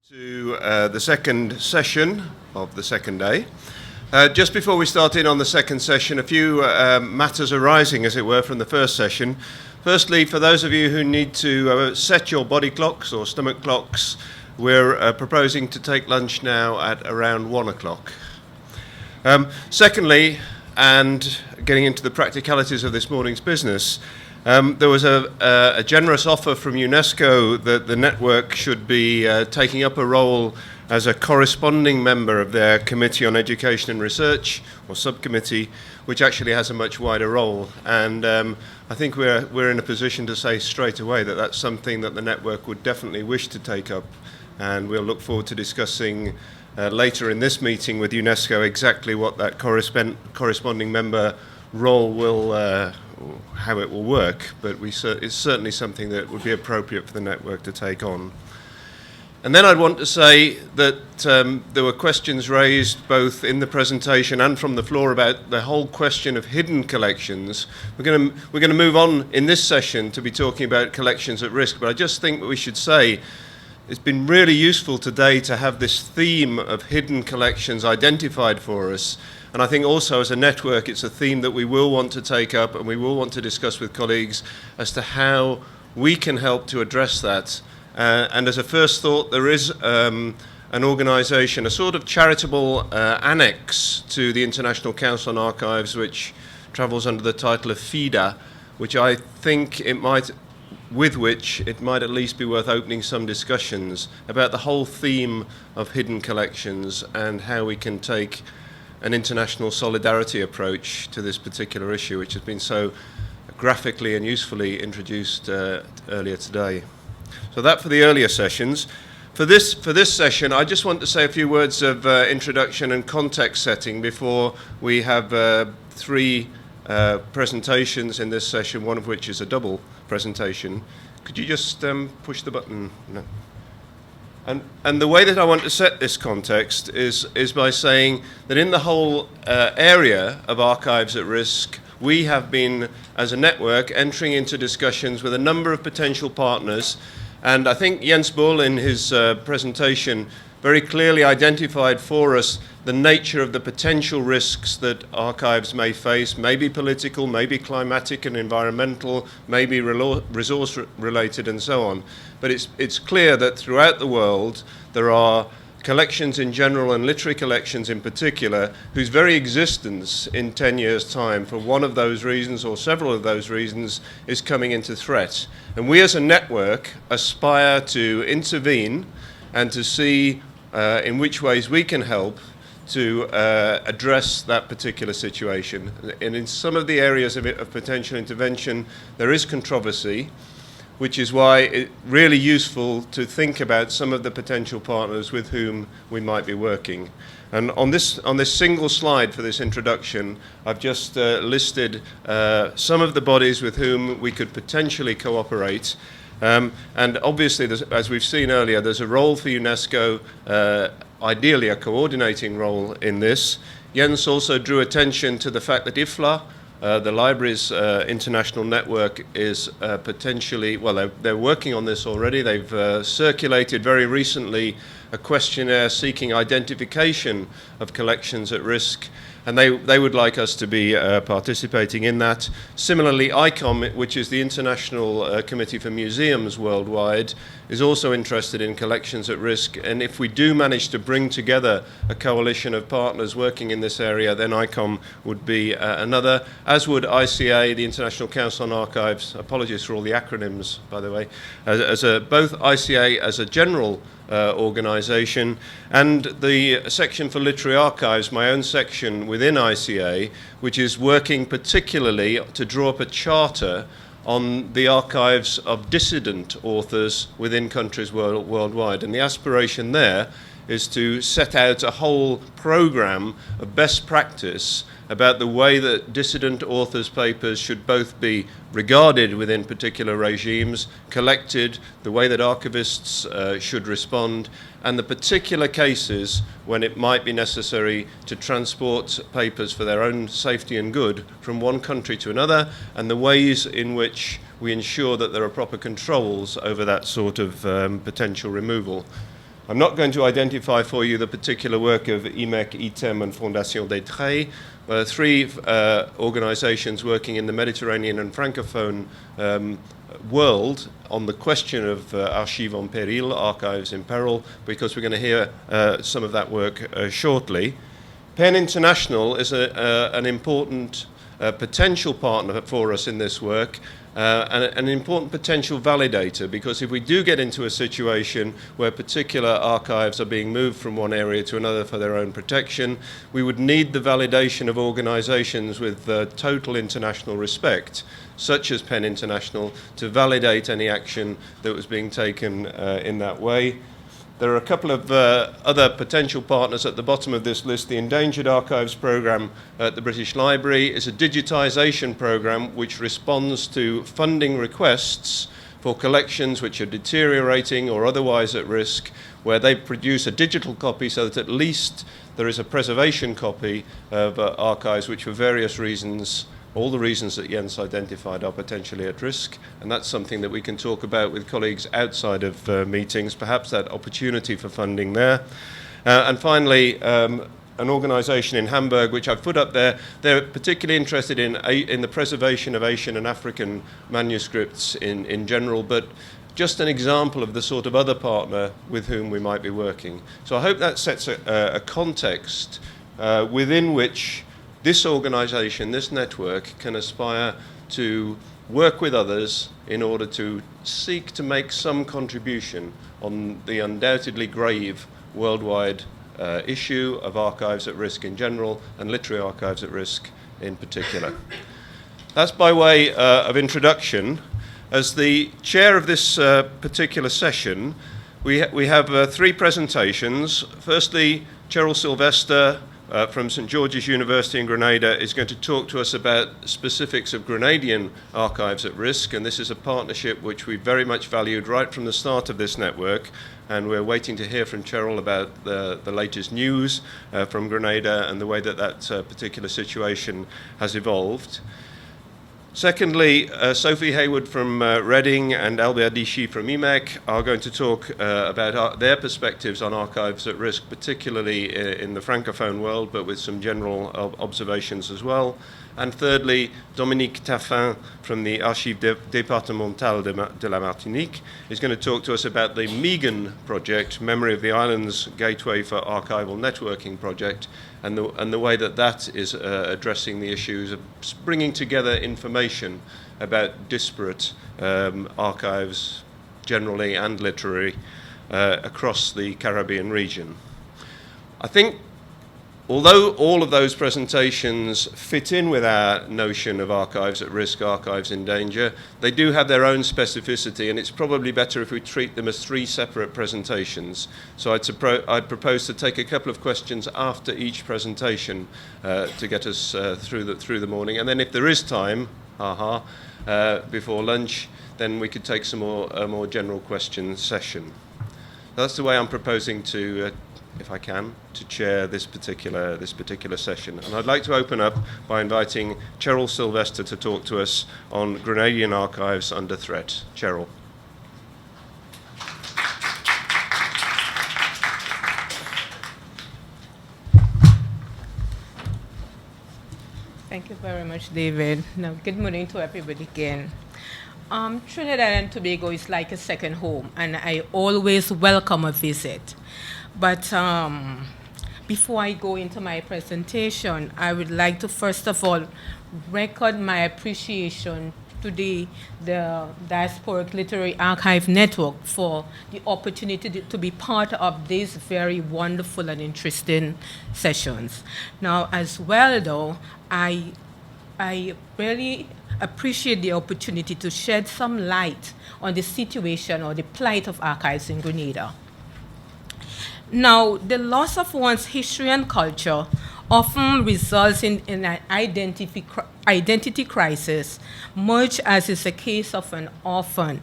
To the second session of the second day. Just before we start in on the second session, a few matters arising, as it were, from the first session. Firstly, for those of you who need to set your body clocks or stomach clocks, we're proposing to take lunch now at around 1 o'clock. Secondly, and getting into the practicalities of this morning's business, there was a generous offer from UNESCO that the network should be taking up a role as a corresponding member of their Committee on Education and Research, or subcommittee, which actually has a much wider role. And I think we're in a position to say straight away that that's something that the network would definitely wish to take up. And we'll look forward to discussing later in this meeting with UNESCO exactly what that corresponding member role will how it will work, but it's certainly something that would be appropriate for the network to take on. And then I'd want to say that there were questions raised both in the presentation and from the floor about the whole question of hidden collections. We're going to move on in this session to be talking about collections at risk, but I just think that we should say it's been really useful today to have this theme of hidden collections identified for us. And I think also as a network, it's a theme that we will want to take up and we will want to discuss with colleagues as to how we can help to address that. And as a first thought, there is an organisation, a sort of charitable annex to the International Council on Archives, which travels under the title of FIDA, which I think with which it might at least be worth opening some discussions about the whole theme of hidden collections and how we can take an international solidarity approach to this particular issue, which has been so graphically and usefully introduced earlier today. So that for the earlier sessions. For this session, I just want to say a few words of introduction and context setting before we have three presentations in this session, one of which is a double presentation. Could you just push the button? No. And the way that I want to set this context is by saying that in the whole area of archives at risk, we have been, as a network, entering into discussions with a number of potential partners. And I think Jens Bull, in his presentation, very clearly identified for us the nature of the potential risks that archives may face, maybe political, maybe climatic and environmental, maybe resource related and so on. But it's clear that throughout the world there are collections in general and literary collections in particular whose very existence in 10 years' time for one of those reasons or several of those reasons is coming into threat. And we as a network aspire to intervene and to see in which ways we can help to address that particular situation. And in some of the areas of potential intervention, there is controversy, which is why it's really useful to think about some of the potential partners with whom we might be working. And on this single slide for this introduction, I've just listed some of the bodies with whom we could potentially cooperate. And obviously, as we've seen earlier, there's a role for UNESCO, ideally a coordinating role in this. Jens also drew attention to the fact that IFLA, the library's international network, is potentially, well, they're working on this already. They've circulated very recently a questionnaire seeking identification of collections at risk, and they would like us to be participating in that. Similarly, ICOM, which is the International Committee for Museums worldwide, is also interested in collections at risk, and if we do manage to bring together a coalition of partners working in this area, then ICOM would be another, as would ICA, the International Council on Archives. Apologies for all the acronyms, by the way. Both ICA as a general organisation and the section for literary archives, my own section within ICA, which is working particularly to draw up a charter on the archives of dissident authors within countries worldwide. And the aspiration there is to set out a whole programme of best practice about the way that dissident authors' papers should both be regarded within particular regimes, collected, the way that archivists should respond, and the particular cases when it might be necessary to transport papers for their own safety and good from one country to another, and the ways in which we ensure that there are proper controls over that sort of potential removal. I'm not going to identify for you the particular work of IMEC, ITEM, and Fondation des Traits, three organizations working in the Mediterranean and Francophone world on the question of archives en péril, archives in peril, because we're going to hear some of that work shortly. PEN International is an important potential partner for us in this work, and an important potential validator, because if we do get into a situation where particular archives are being moved from one area to another for their own protection, we would need the validation of organizations with total international respect, such as PEN International, to validate any action that was being taken in that way. There are a couple of other potential partners at the bottom of this list. The Endangered Archives Programme at the British Library is a digitisation programme which responds to funding requests for collections which are deteriorating or otherwise at risk, where they produce a digital copy so that at least there is a preservation copy of archives which for various reasons, all the reasons that Jens identified, are potentially at risk, and that's something that we can talk about with colleagues outside of meetings, perhaps that opportunity for funding there. And finally, an organisation in Hamburg, which I've put up there, they're particularly interested in the preservation of Asian and African manuscripts in general, but just an example of the sort of other partner with whom we might be working. So I hope that sets a context within which this organisation, this network, can aspire to work with others in order to seek to make some contribution on the undoubtedly grave worldwide issue of archives at risk in general and literary archives at risk in particular. That's by way of introduction. As the chair of this particular session, we have three presentations. Firstly, Cheryl Sylvester from St. George's University in Grenada is going to talk to us about specifics of Grenadian archives at risk, and this is a partnership which we very much valued right from the start of this network, and we're waiting to hear from Cheryl about the latest news from Grenada and the way that particular situation has evolved. Secondly, Sophie Hayward from Reading and Albert Dichy from IMEC are going to talk about their perspectives on archives at risk, particularly in the Francophone world, but with some general observations as well. And thirdly, Dominique Taffin from the Archives départementales de la Martinique is going to talk to us about the MEGAN project, Memory of the Islands Gateway for Archival Networking project, and the way that is addressing the issues of bringing together information about disparate archives generally and literary across the Caribbean region. I think although all of those presentations fit in with our notion of archives at risk, archives in danger, they do have their own specificity, and it's probably better if we treat them as three separate presentations. So I'd propose to take a couple of questions after each presentation to get us through the morning, and then if there is time, before lunch, then we could take a more general question session. That's the way I'm proposing to if I can, to chair this particular session. And I'd like to open up by inviting Cheryl Sylvester to talk to us on Grenadian archives under threat. Cheryl. Thank you very much, David. Now, good morning to everybody again. Trinidad and Tobago is like a second home, and I always welcome a visit. But before I go into my presentation, I would like to first of all record my appreciation to the Diasporic Literary Archive Network for the opportunity to be part of these very wonderful and interesting sessions. Now, as well, though, I really appreciate the opportunity to shed some light on the situation or the plight of archives in Grenada. Now, the loss of one's history and culture often results in an identity crisis, much as is the case of an orphan,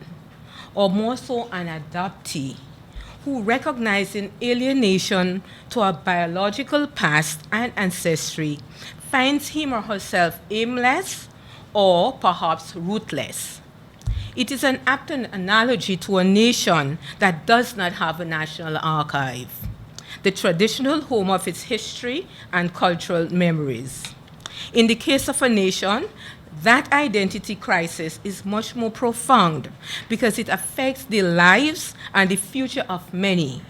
or more so an adoptee, who recognizing alienation to a biological past and ancestry, finds him or herself aimless or perhaps rootless. It is an apt analogy to a nation that does not have a national archive, the traditional home of its history and cultural memories. In the case of a nation, that identity crisis is much more profound because it affects the lives and the future of many.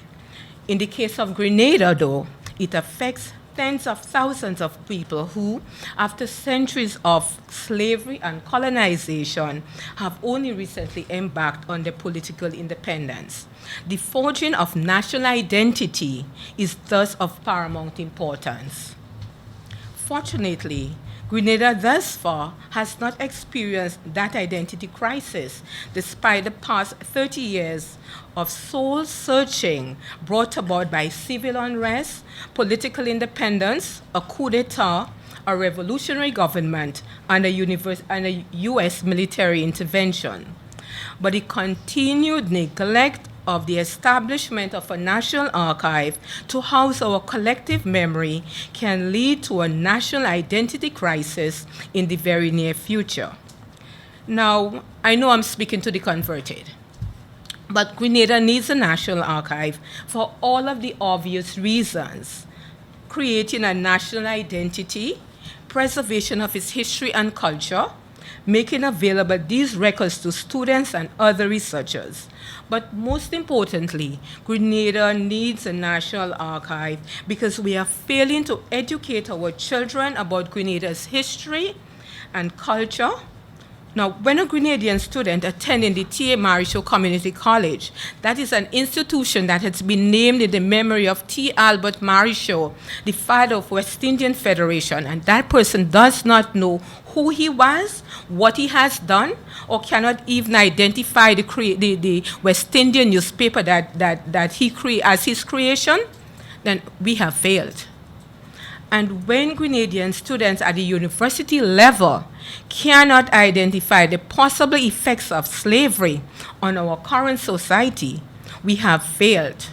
In the case of Grenada, though, it affects tens of thousands of people who, after centuries of slavery and colonization, have only recently embarked on their political independence. The forging of national identity is thus of paramount importance. Fortunately, Grenada thus far has not experienced that identity crisis, despite the past 30 years of soul-searching brought about by civil unrest, political independence, a coup d'etat, a revolutionary government, and a U.S. military intervention. But the continued neglect of the establishment of a national archive to house our collective memory can lead to a national identity crisis in the very near future. Now, I know I'm speaking to the converted, but Grenada needs a national archive for all of the obvious reasons: creating a national identity, preservation of its history and culture, making available these records to students and other researchers. But most importantly, Grenada needs a national archive because we are failing to educate our children about Grenada's history and culture. Now, when a Grenadian student attending the T.A. Marichaud Community College, that is an institution that has been named in the memory of T. Albert Marichaud, the father of West Indian Federation, and that person does not know who he was, what he has done, or cannot even identify the West Indian newspaper that he created as his creation, then we have failed. And when Grenadian students at the university level cannot identify the possible effects of slavery on our current society, we have failed.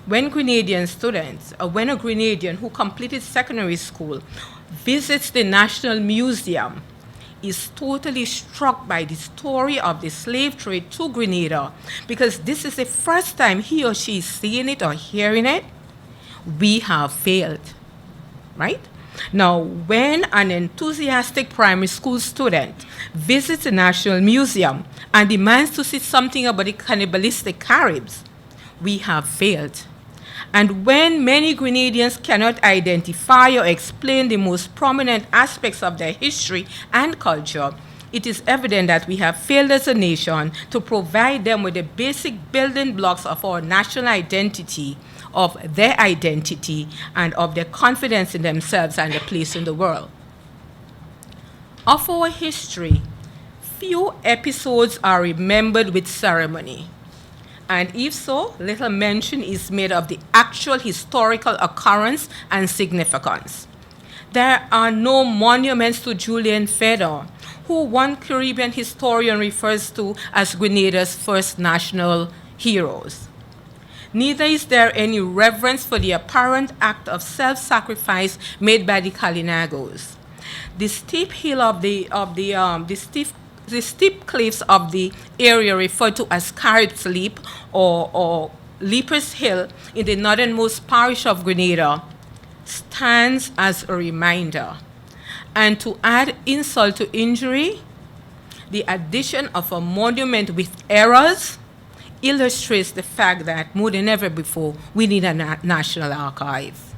When Grenadian students, or when a Grenadian who completed secondary school visits the National Museum, is totally struck by the story of the slave trade to Grenada, because this is the first time he or she is seeing it or hearing it, we have failed, right? Now, when an enthusiastic primary school student visits the National Museum and demands to see something about the cannibalistic Caribs, we have failed. And when many Grenadians cannot identify or explain the most prominent aspects of their history and culture, it is evident that we have failed as a nation to provide them with the basic building blocks of our national identity, of their identity, and of their confidence in themselves and their place in the world. Of our history, few episodes are remembered with ceremony. And if so, little mention is made of the actual historical occurrence and significance. There are no monuments to Julian Fedor, who one Caribbean historian refers to as Grenada's first national heroes. Neither is there any reverence for the apparent act of self-sacrifice made by the Kalinagos. The steep hill of the steep cliffs of the area referred to as Carib's Leap or Leaper's Hill in the northernmost parish of Grenada stands as a reminder. And to add insult to injury, the addition of a monument with errors illustrates the fact that more than ever before, we need a national archive.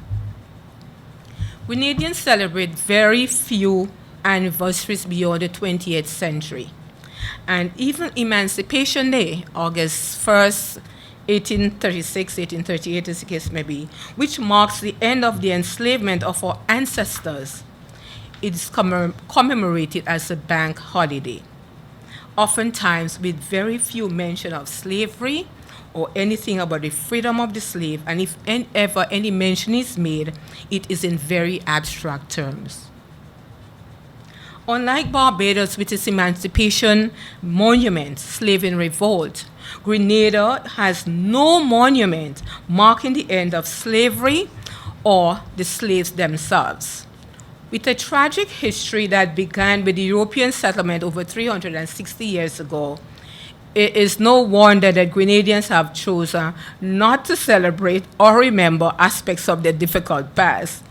Grenadians celebrate very few anniversaries beyond the 20th century. And even Emancipation Day, August 1st, 1836, 1838 as the case may be, which marks the end of the enslavement of our ancestors, it is commemorated as a bank holiday, oftentimes with very few mention of slavery or anything about the freedom of the slave, and if ever any mention is made, it is in very abstract terms. Unlike Barbados with its emancipation monument, Slave in Revolt, Grenada has no monument marking the end of slavery or the slaves themselves. With a tragic history that began with the European settlement over 360 years ago, it is no wonder that Grenadians have chosen not to celebrate or remember aspects of their difficult past.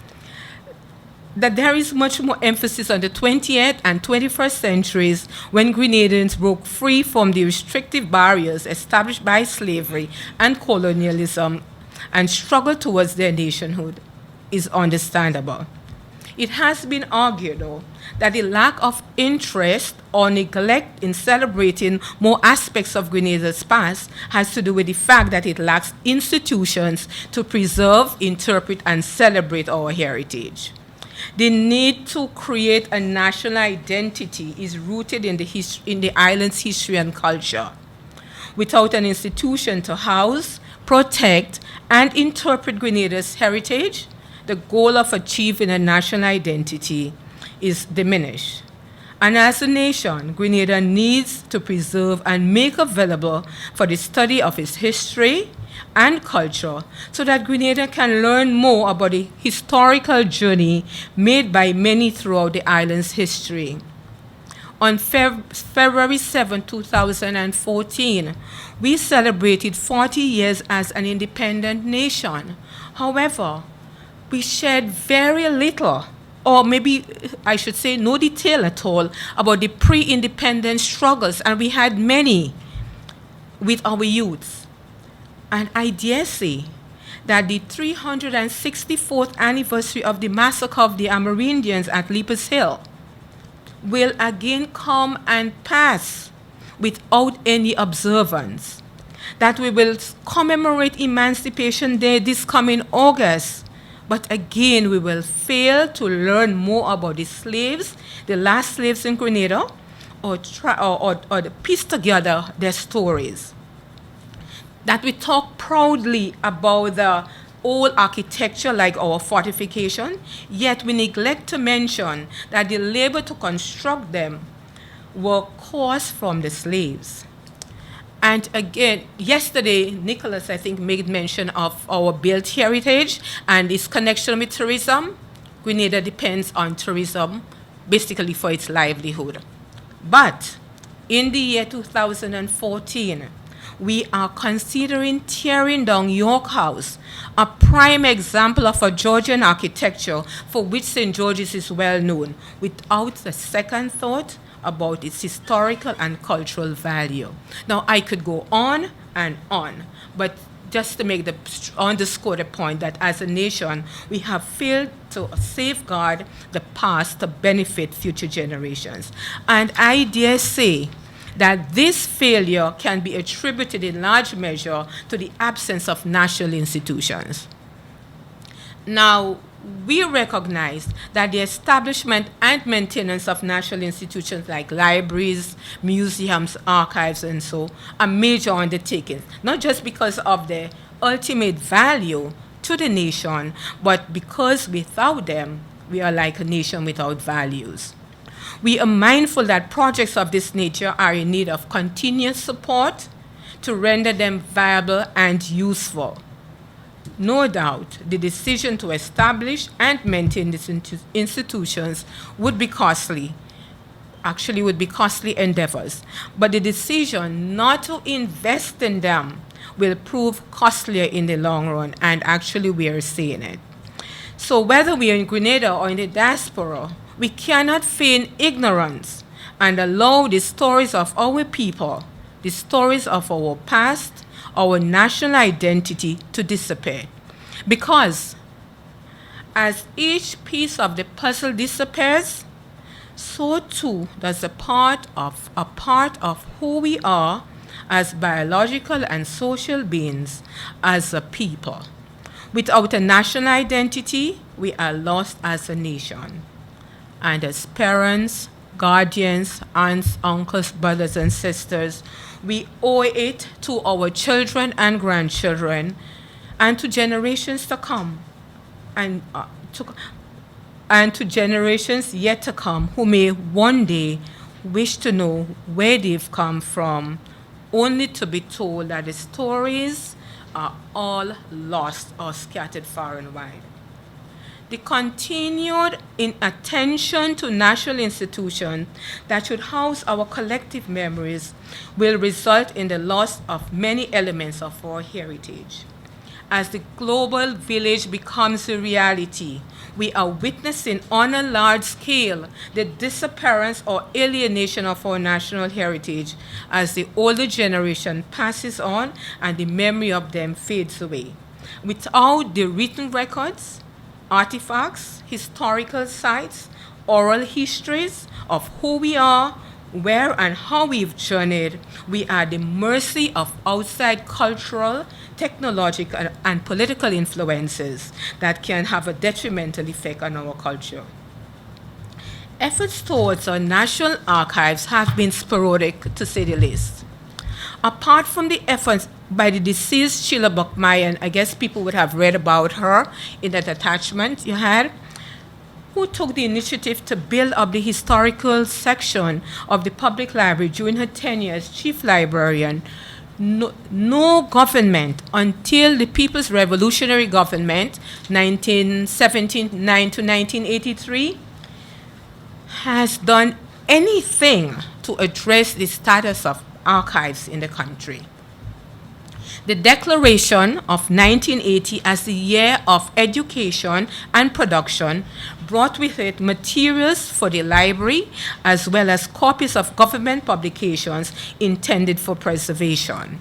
That there is much more emphasis on the 20th and 21st centuries when Grenadians broke free from the restrictive barriers established by slavery and colonialism and struggled towards their nationhood is understandable. It has been argued, though, that the lack of interest or neglect in celebrating more aspects of Grenada's past has to do with the fact that it lacks institutions to preserve, interpret, and celebrate our heritage. The need to create a national identity is rooted in the island's history and culture. Without an institution to house, protect, and interpret Grenada's heritage, the goal of achieving a national identity is diminished. And as a nation, Grenada needs to preserve and make available for the study of its history and culture so that Grenada can learn more about the historical journey made by many throughout the island's history. On February 7, 2014, we celebrated 40 years as an independent nation. However, we shared very little, or maybe I should say no detail at all, about the pre-independence struggles, and we had many with our youths. And I dare say that the 364th anniversary of the massacre of the Amerindians at Leapers Hill will again come and pass without any observance. That we will commemorate Emancipation Day this coming August, but again we will fail to learn more about the slaves, the last slaves in Grenada, or piece together their stories. That we talk proudly about the old architecture like our fortification, yet we neglect to mention that the labor to construct them were caused from the slaves. And again, yesterday, Nicholas, I think, made mention of our built heritage and its connection with tourism. Grenada depends on tourism, basically for its livelihood. But in the year 2014, we are considering tearing down York House, a prime example of a Georgian architecture for which St. George's is well known, without a second thought about its historical and cultural value. Now, I could go on and on, but just to underscore the point that as a nation, we have failed to safeguard the past to benefit future generations. And I dare say that this failure can be attributed in large measure to the absence of national institutions. Now, we recognize that the establishment and maintenance of national institutions like libraries, museums, archives, and so are major undertakings, not just because of their ultimate value to the nation, but because without them, we are like a nation without values. We are mindful that projects of this nature are in need of continuous support to render them viable and useful. No doubt, the decision to establish and maintain these institutions would be costly, endeavors. But the decision not to invest in them will prove costlier in the long run, and actually we are seeing it. So whether we are in Grenada or in the diaspora, we cannot feign ignorance and allow the stories of our people, the stories of our past, our national identity to dissipate. Because as each piece of the puzzle disappears, so too does a part of who we are as biological and social beings, as a people. Without a national identity, we are lost as a nation. And as parents, guardians, aunts, uncles, brothers, and sisters, we owe it to our children and grandchildren and to generations to come, and to generations yet to come who may one day wish to know where they've come from, only to be told that the stories are all lost or scattered far and wide. The continued inattention to national institutions that should house our collective memories will result in the loss of many elements of our heritage. As the global village becomes a reality, we are witnessing on a large scale the disappearance or alienation of our national heritage as the older generation passes on and the memory of them fades away. Without the written records, artifacts, historical sites, oral histories of who we are, where and how we've journeyed, we are at the mercy of outside cultural, technological, and political influences that can have a detrimental effect on our culture. Efforts towards our national archives have been sporadic, to say the least. Apart from the efforts by the deceased Sheila Buckmeyer, and I guess people would have read about her in that attachment you had, who took the initiative to build up the historical section of the public library during her tenure as chief librarian. No government until the People's Revolutionary Government, 1979 to 1983, has done anything to address the status of archives in the country. The Declaration of 1980 as the Year of Education and Production brought with it materials for the library as well as copies of government publications intended for preservation.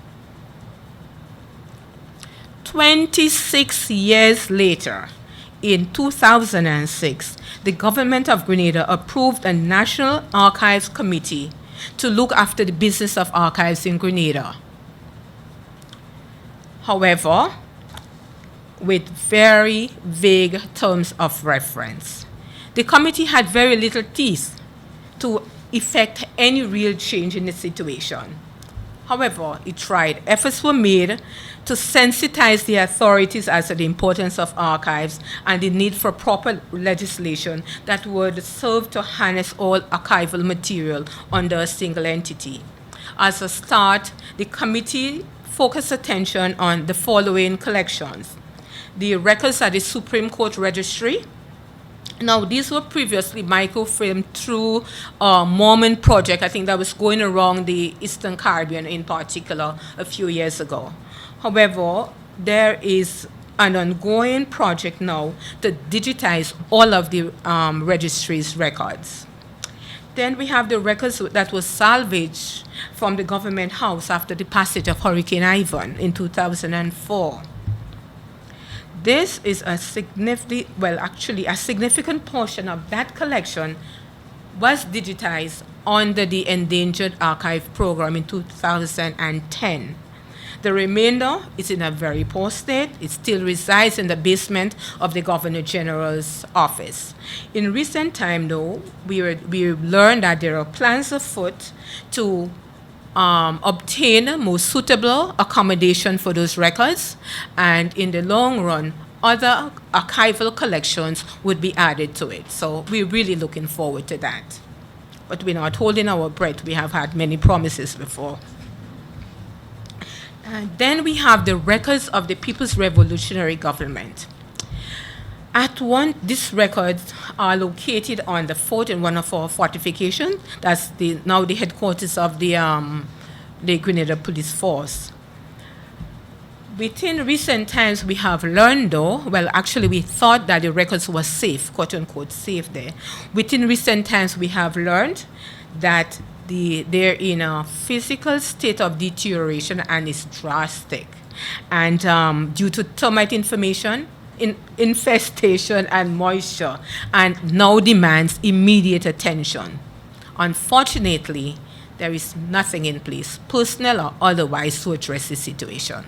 26 years later, in 2006, the government of Grenada approved a National Archives Committee to look after the business of archives in Grenada. However, with very vague terms of reference. The committee had very little teeth to effect any real change in the situation. However, it tried. Efforts were made to sensitize the authorities as to the importance of archives and the need for proper legislation that would serve to harness all archival material under a single entity. As a start, the committee focused attention on the following collections: the records at the Supreme Court Registry. Now, these were previously microfilmed through a Mormon project, I think that was going around the Eastern Caribbean in particular a few years ago. However, there is an ongoing project now to digitize all of the registry's records. Then we have the records that was salvaged from the government house after the passage of Hurricane Ivan in 2004. This is a significant portion of that collection was digitized under the Endangered Archive Program in 2010. The remainder is in a very poor state. It still resides in the basement of the Governor General's office. In recent time, though, we learned that there are plans afoot to obtain more suitable accommodation for those records, and in the long run, other archival collections would be added to it. So we're really looking forward to that. But we're not holding our breath. We have had many promises before. And then we have the records of the People's Revolutionary Government. These records are located on the fort in one of our fortifications. That's now the headquarters of the Grenada Police Force. Within recent times, we have learned, though, well, actually, we thought that the records were safe, quote unquote, safe there. Within recent times, we have learned that they're in a physical state of deterioration and it's drastic. And due to termite infestation and moisture, and now demands immediate attention. Unfortunately, there is nothing in place, personnel or otherwise, to address the situation.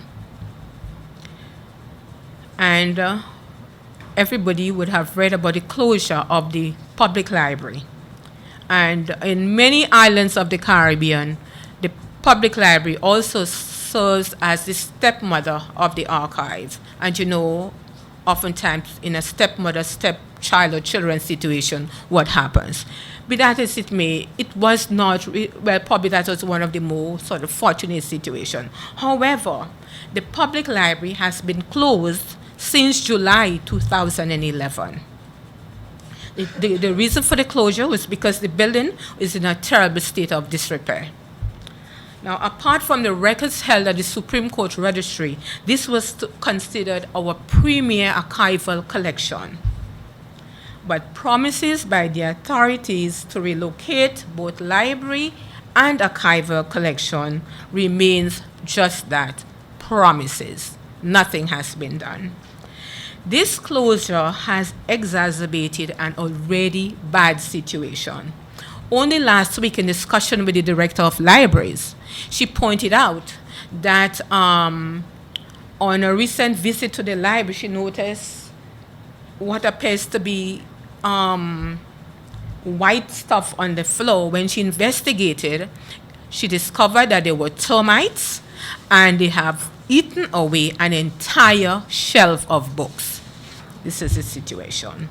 And everybody would have read about the closure of the public library. And in many islands of the Caribbean, the public library also serves as the stepmother of the archive. And you know, oftentimes in a stepmother, stepchild or children situation, what happens. Be that as it may, it was not, well, probably that was one of the more sort of fortunate situations. However, the public library has been closed since July 2011. The reason for the closure was because the building is in a terrible state of disrepair. Now, apart from the records held at the Supreme Court Registry, this was considered our premier archival collection. But promises by the authorities to relocate both library and archival collection remains just that, promises. Nothing has been done. This closure has exacerbated an already bad situation. Only last week, in discussion with the director of libraries, she pointed out that on a recent visit to the library, she noticed what appears to be white stuff on the floor. When she investigated, she discovered that there were termites, and they have eaten away an entire shelf of books. This is the situation.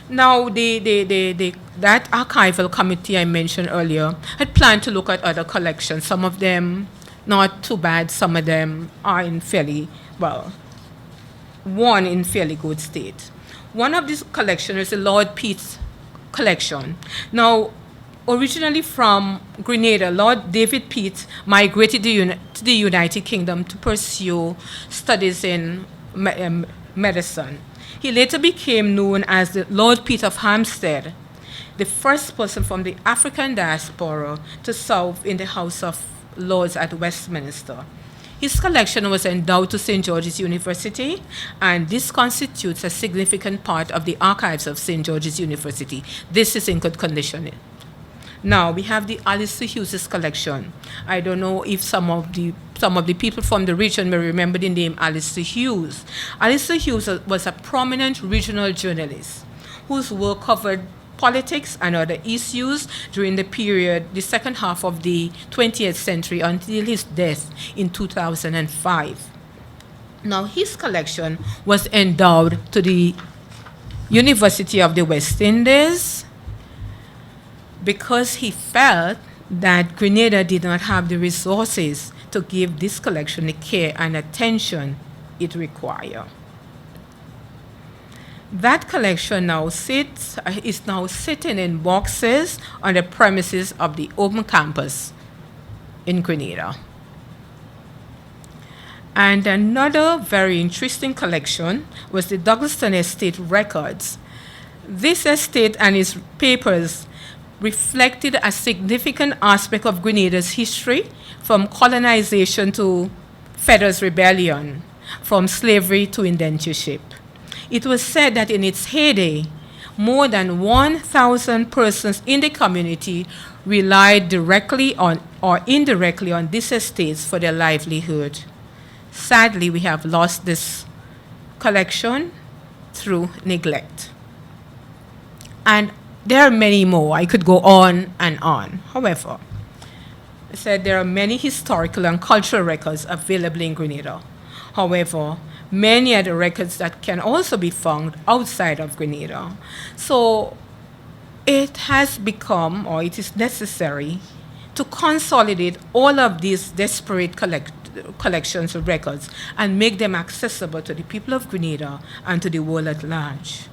Now, that archival committee I mentioned earlier had planned to look at other collections. Some of them not too bad, some of them are in one in fairly good state. One of these collections is the Lord Peace collection. Now, originally from Grenada, Lord David Peat migrated to the United Kingdom to pursue studies in medicine. He later became known as the Lord Peat of Hampstead, the first person from the African diaspora to serve in the House of Lords at Westminster. His collection was endowed to St. George's University, and this constitutes a significant part of the archives of St. George's University. This is in good condition. Now, we have the Alistair Hughes' collection. I don't know if some of the people from the region may remember the name Alistair Hughes. Alistair Hughes was a prominent regional journalist whose work covered politics and other issues during the second half of the 20th century until his death in 2005. Now, his collection was endowed to the University of the West Indies because he felt that Grenada did not have the resources to give this collection the care and attention it required. That collection is now sitting in boxes on the premises of the Open Campus in Grenada. And another very interesting collection was the Douglaston Estate records. This estate and its papers reflected a significant aspect of Grenada's history, from colonization to Feathers Rebellion, from slavery to indentureship. It was said that in its heyday, more than 1,000 persons in the community relied directly on or indirectly on these estates for their livelihood. Sadly, we have lost this collection through neglect. And there are many more. I could go on and on. However, I said there are many historical and cultural records available in Grenada. However, many are the records that can also be found outside of Grenada. So it has become, or it is necessary, to consolidate all of these disparate collections of records and make them accessible to the people of Grenada and to the world at large.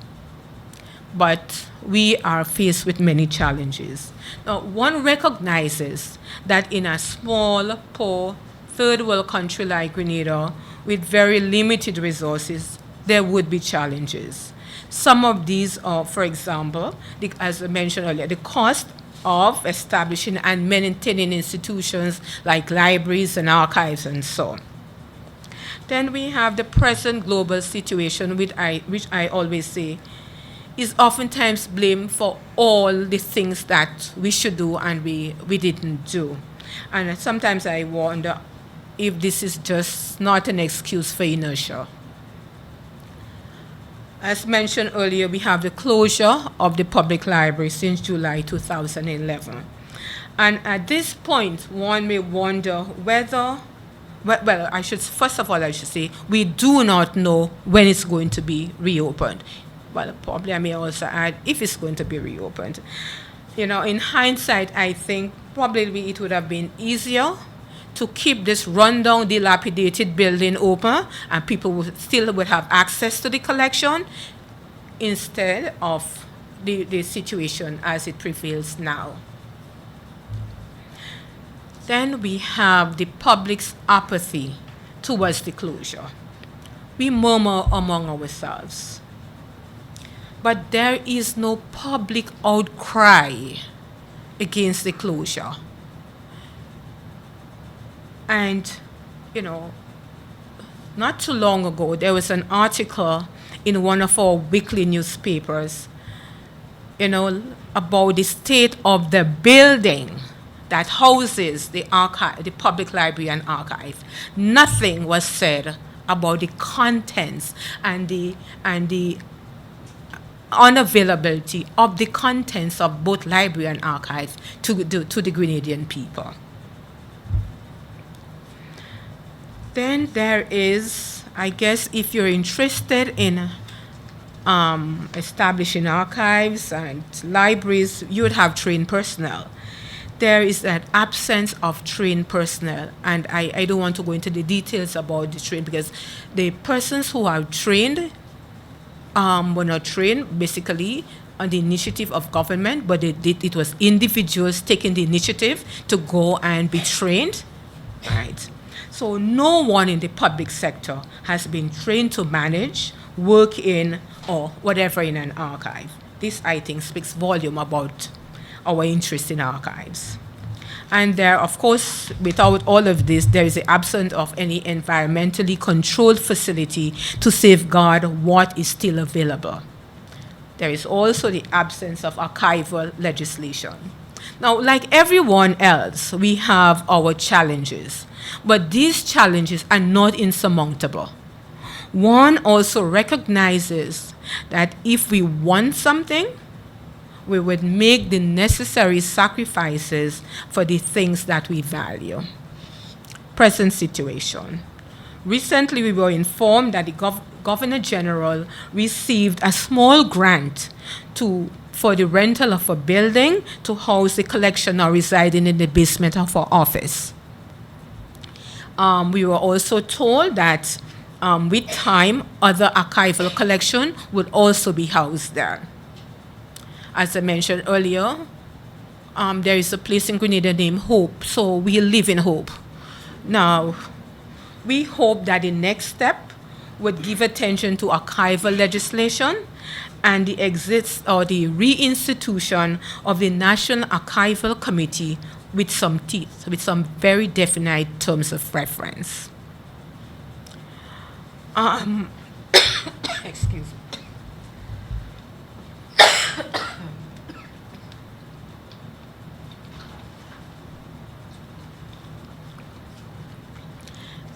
But we are faced with many challenges. Now, one recognizes that in a small, poor, third world country like Grenada, with very limited resources, there would be challenges. Some of these are, for example, as I mentioned earlier, the cost of establishing and maintaining institutions like libraries and archives and so on. Then we have the present global situation, which I always say is oftentimes blamed for all the things that we should do and we didn't do. And sometimes I wonder if this is just not an excuse for inertia. As mentioned earlier, we have the closure of the public library since July 2011. And at this point, one may wonder whether, first of all, I should say, we do not know when it's going to be reopened. Well, probably I may also add if it's going to be reopened. In hindsight, I think probably it would have been easier to keep this rundown, dilapidated building open, and people would have access to the collection instead of the situation as it prevails now. Then we have the public's apathy towards the closure. We murmur among ourselves, but there is no public outcry against the closure. And, not too long ago, there was an article in one of our weekly newspapers, about the state of the building that houses the archive, the public library and archive. Nothing was said about the contents and the unavailability of the contents of both library and archive to the Grenadian people. Then there is, I guess, if you're interested in establishing archives and libraries, you would have trained personnel. There is an absence of trained personnel, and I don't want to go into the details about the train because the persons who are trained were not trained basically on the initiative of government, but it was individuals taking the initiative to go and be trained, right? So no one in the public sector has been trained to manage, work in, or whatever in an archive. This, I think, speaks volume about our interest in archives. And there, of course, without all of this, there is the absence of any environmentally controlled facility to safeguard what is still available. There is also the absence of archival legislation. Now, like everyone else, we have our challenges, but these challenges are not insurmountable. One also recognizes that if we want something, we would make the necessary sacrifices for the things that we value. Present situation. Recently, we were informed that the Governor General received a small grant for the rental of a building to house the collection now residing in the basement of our office. We were also told that with time, other archival collection would also be housed there. As I mentioned earlier, there is a place in Grenada named Hope, so we live in hope. Now, we hope that the next step would give attention to archival legislation and the reinstitution of the National Archival Committee with some teeth, with some very definite terms of reference. Excuse me.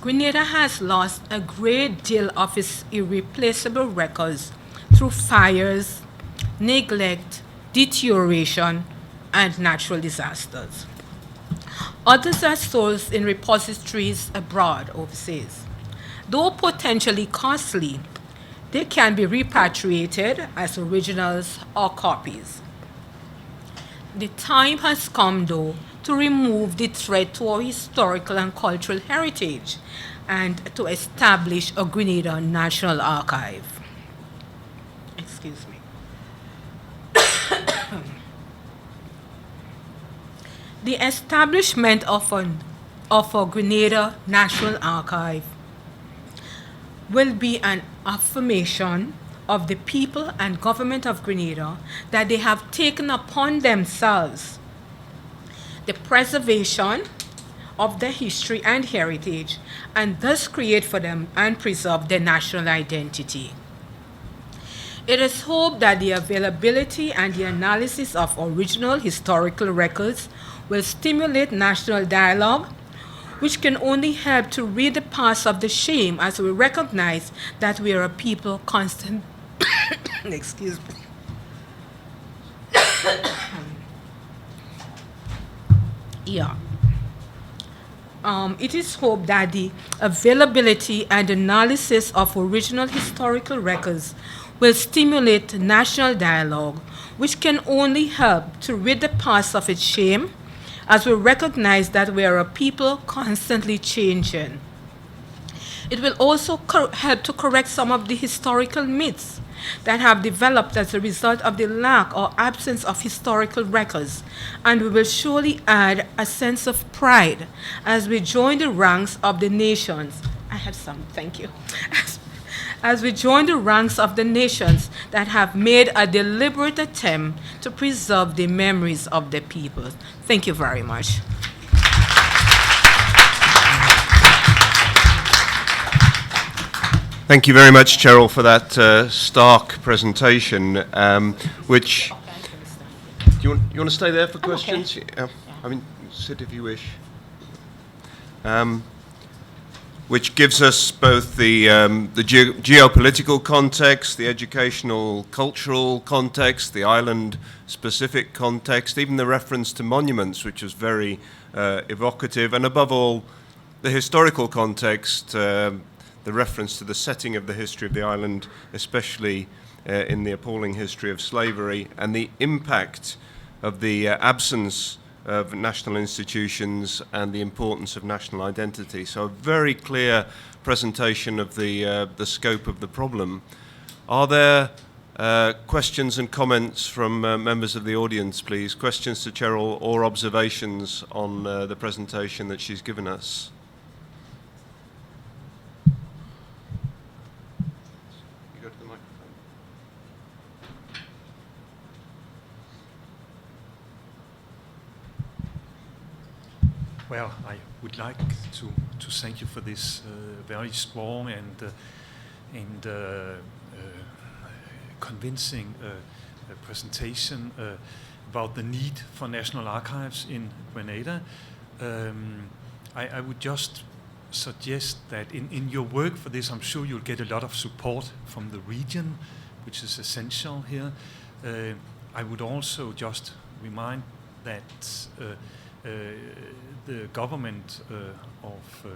Grenada has lost a great deal of its irreplaceable records through fires, neglect, deterioration, and natural disasters. Others are sourced in repositories abroad, overseas. Though potentially costly, they can be repatriated as originals or copies. The time has come, though, to remove the threat to our historical and cultural heritage and to establish a Grenada National Archive. Excuse me. The establishment of a Grenada National Archive will be an affirmation of the people and government of Grenada that they have taken upon themselves the preservation of their history and heritage, and thus create for them and preserve their national identity. It is hoped that the availability and the analysis of original historical records will stimulate national dialogue, which can only help to rid the past of the shame as we recognize that we are a people constant. Excuse me. Yeah. It is hoped that the availability and analysis of original historical records will stimulate national dialogue, which can only help to rid the past of its shame as we recognize that we are a people constantly changing. It will also help to correct some of the historical myths that have developed as a result of the lack or absence of historical records, and we will surely add a sense of pride as we join the ranks of the nations. I have some, thank you. As we join the ranks of the nations that have made a deliberate attempt to preserve the memories of their peoples. Thank you very much. Thank you very much, Cheryl, for that stark presentation, which... Do you want to stay there for questions? Okay. I mean, sit if you wish. Which gives us both the geopolitical context, the educational, cultural context, the island-specific context, even the reference to monuments, which was very evocative, and above all, the historical context, the reference to the setting of the history of the island, especially in the appalling history of slavery, and the impact of the absence of national institutions and the importance of national identity. So a very clear presentation of the scope of the problem. Are there questions and comments from members of the audience, please? Questions to Cheryl or observations on the presentation that she's given us? You go to the microphone. Well, I would like to thank you for this very strong and convincing presentation about the need for national archives in Grenada. I would just suggest that in your work for this, I'm sure you'll get a lot of support from the region, which is essential here. I would also just remind that the government of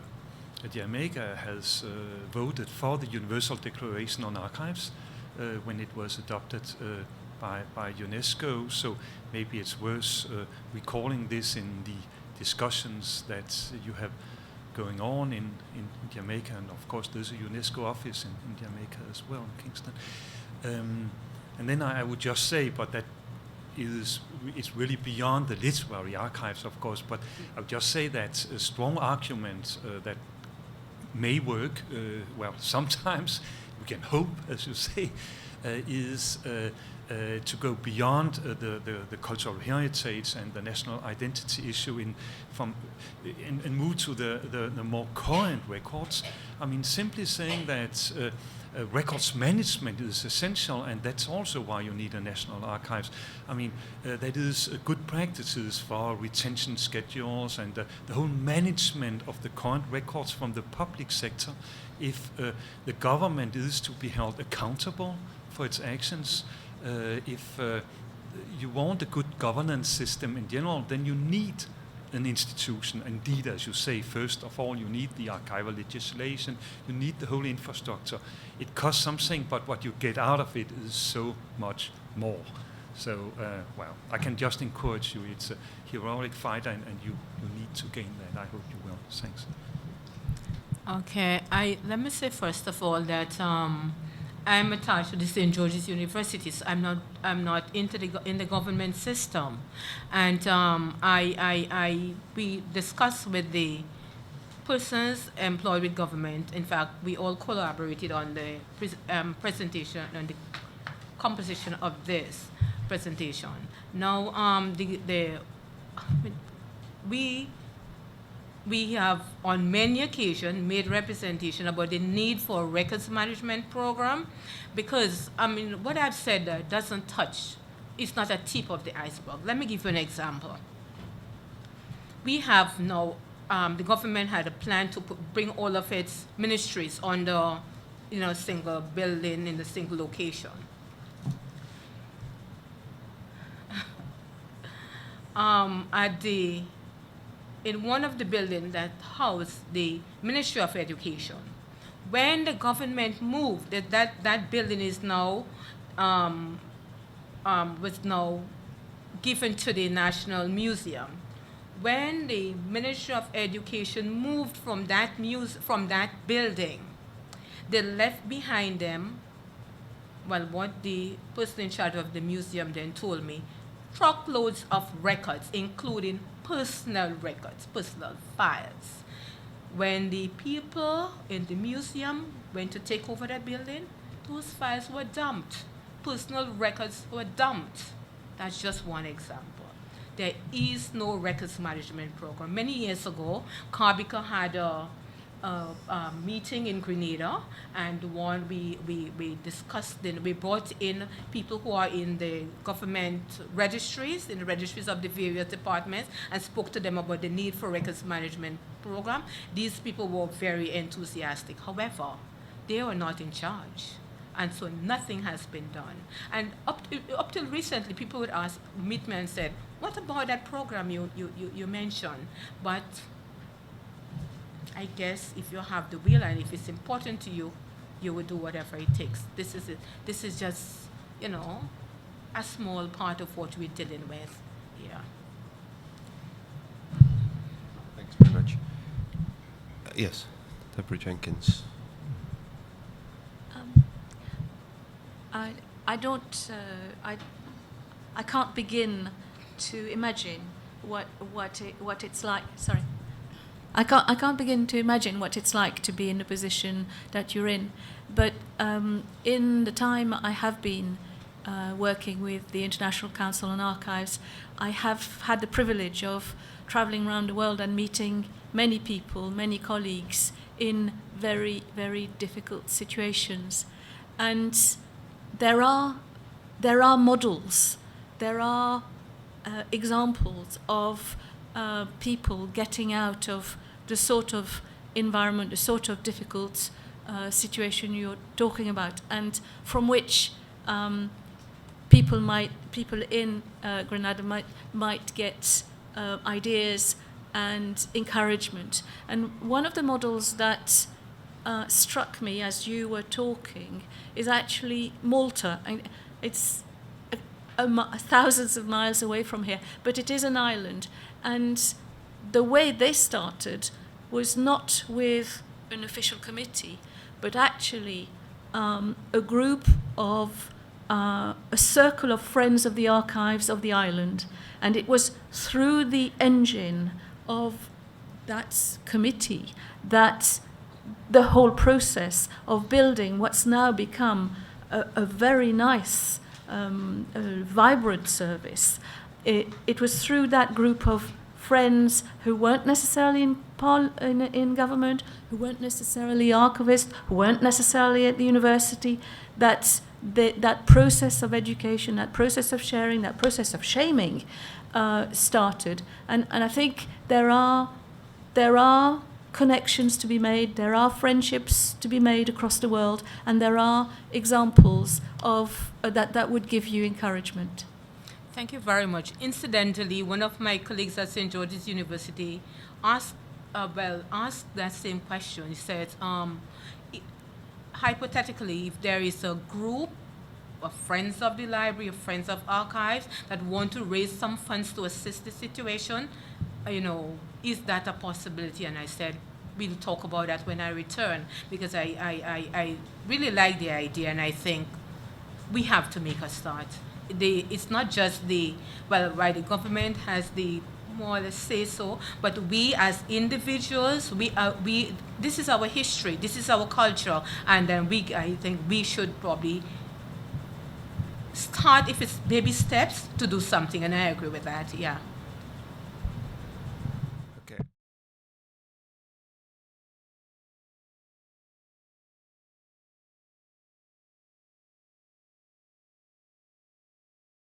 Jamaica has voted for the Universal Declaration on Archives when it was adopted by UNESCO, so maybe it's worth recalling this in the discussions that you have going on in Jamaica, and of course there's a UNESCO office in Jamaica as well, in Kingston. And then I would just say, but that it's really beyond the literary archives, of course, but I would just say that a strong argument that may work, well, sometimes we can hope, as you say, is to go beyond the cultural heritage and the national identity issue and move to the more current records. I mean, simply saying that records management is essential, and that's also why you need a national archives. I mean, that is good practices for retention schedules and the whole management of the current records from the public sector. If the government is to be held accountable for its actions, if you want a good governance system in general, then you need an institution. Indeed, as you say, first of all, you need the archival legislation, you need the whole infrastructure. It costs something, but what you get out of it is so much more. So, well, I can just encourage you. It's a heroic fight, and you need to gain that. I hope you will. Thanks. Okay, let me say first of all that I'm attached to the St. George's University. So I'm not in the government system, and we discussed with the persons employed with government. In fact, we all collaborated on the presentation and the composition of this presentation. Now, we have on many occasions made representation about the need for a records management program, because I mean what I've said doesn't touch, it's not a tip of the iceberg. Let me give you an example. We have now, the government had a plan to bring all of its ministries under, a single building in a single location. In one of the buildings that housed the Ministry of Education, when the government moved, that building is now was now given to the National Museum. when the Ministry of Education moved from that building, they left behind them, well, what the person in charge of the museum then told me, truckloads of records, including personal records, personal files. When the people in the museum went to take over that building, those files were dumped. Personal records were dumped. That's just one example. There is no records management program. Many years ago, Carbica had a meeting in Grenada, and one we discussed, we brought in people who are in the government registries, in the registries of the various departments, and spoke to them about the need for records management program. These people were very enthusiastic. However, they were not in charge. And so nothing has been done. And up till recently, people would meet me and said, what about that program you mentioned? But I guess if you have the will and if it's important to you, you will do whatever it takes. This is just, a small part of what we're dealing with here. Thanks very much. Yes, Deborah Jenkins. I can't begin to imagine what it's like. Sorry, I can't begin to imagine what it's like to be in the position that you're in. But in the time I have been working with the International Council on Archives, I have had the privilege of traveling around the world and meeting many people, many colleagues in very, very difficult situations, and there are models, there are examples of people getting out of the sort of environment, the sort of difficult situation you're talking about, and from which people in Grenada might get ideas and encouragement. And one of the models that struck me as you were talking is actually Malta. It's thousands of miles away from here, but it is an island. And the way they started was not with an official committee, but actually a group of a circle of friends of the archives of the island. And it was through the engine of that committee that the whole process of building what's now become a very nice, vibrant service. It was through that group of friends who weren't necessarily in government, who weren't necessarily archivists, who weren't necessarily at the university, that process of education, that process of sharing, that process of shaming started. And I think there are connections to be made, there are friendships to be made across the world, and there are examples of that would give you encouragement. Thank you very much. Incidentally, one of my colleagues at St. George's University asked that same question. He said, hypothetically, if there is a group of friends of the library, of friends of archives that want to raise some funds to assist the situation, is that a possibility? And I said, we'll talk about that when I return, because I really like the idea, and I think we have to make a start. It's not just the government has the more or less say so, but we as individuals, this is our history, this is our culture, and then I think we should probably start, if it's baby steps, to do something, and I agree with that, yeah.